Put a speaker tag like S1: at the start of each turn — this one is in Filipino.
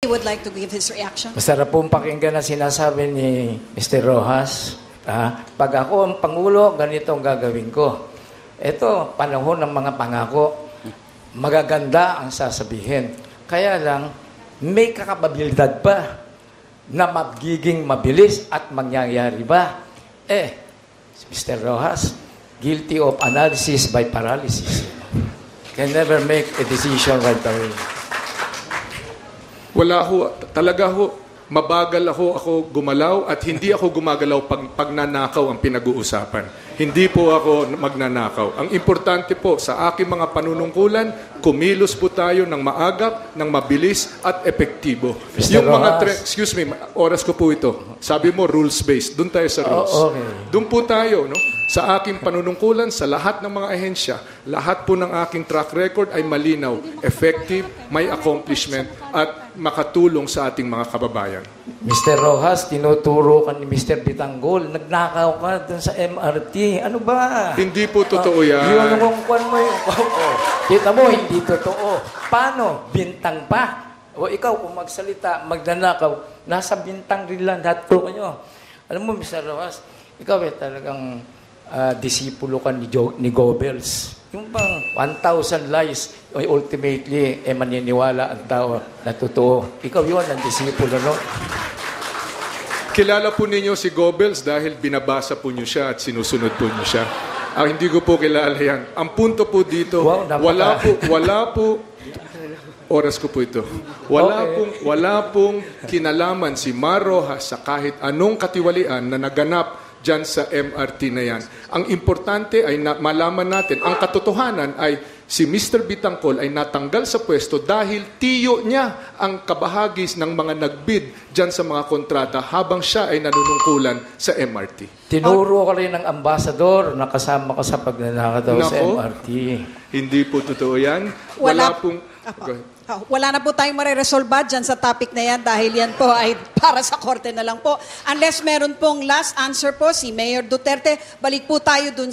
S1: would like to give his reaction.
S2: Masarap pong pakinggan na sinasabi ni Mr. Rojas. Pag ako ang Pangulo, ganito ang gagawin ko. Ito, panahon ng mga pangako. Magaganda ang sasabihin. Kaya lang, may kakapabilidad ba na magiging mabilis at mangyayari ba? Mr. Rojas, guilty of analysis by paralysis. Can never make a decision right away.
S3: Wala ho, talaga ho, mabagal ako gumalaw at hindi ako gumagalaw pag nanakaw ang pinag-uusapan. Hindi po ako magnanakaw. Ang importante po sa aking mga panunungkulan, kumilos po tayo ng maagap, ng mabilis at epektibo.
S2: Mr.
S3: Yung mga
S2: Rojas.
S3: excuse me, oras ko po ito. Sabi mo rules-based. Doon tayo sa rules.
S2: Okay.
S3: Doon po tayo, no? Sa aking panunungkulan, sa lahat ng mga ahensya, lahat po ng aking track record ay malinaw, effective, may accomplishment, at makatulong sa ating mga kababayan.
S2: Mr. Rojas, tinuturo ka ni Mr. Bitanggol. Nagnakaw ka dun sa MRT. Ano ba?
S3: Hindi po totoo yan.
S2: Yun ang kwan mo yung... Kita mo, hindi totoo. Paano? Bintang pa. O ikaw, kung magsalita, magnanakaw, nasa bintang rin lang lahat po kayo. Alam mo, Mr. Rojas, ikaw talagang disipulo ka ni Goebbels. Yung bang 1,000 lies, ultimately, maniniwala ang tao na totoo. Ikaw yun, ang disipulo, no?
S3: Kilala po ninyo si Goebbels dahil binabasa po niyo siya at sinusunod po niyo siya. Hindi ko po kilala yan. Ang punto po dito, wala po, oras ko po ito. Wala pong kinalaman si Mar Rojas sa kahit anong katiwalian na naganap dyan sa MRT na yan. Ang importante ay malaman natin, ang katotohanan ay si Mr. Bitangkol ay natanggal sa pwesto dahil tiyo niya ang kabahagis ng mga nagbid dyan sa mga kontrata habang siya ay nanunungkulan sa MRT.
S2: Tinuro ka rin ng ambasador na kasama ka sa pagnanakaw sa MRT.
S3: Hindi po totoo yan.
S1: Wala na po tayong mareresolba dyan sa topic na yan dahil yan po ay para sa korte na lang po. Unless meron pong last answer po si Mayor Duterte, balik po tayo dun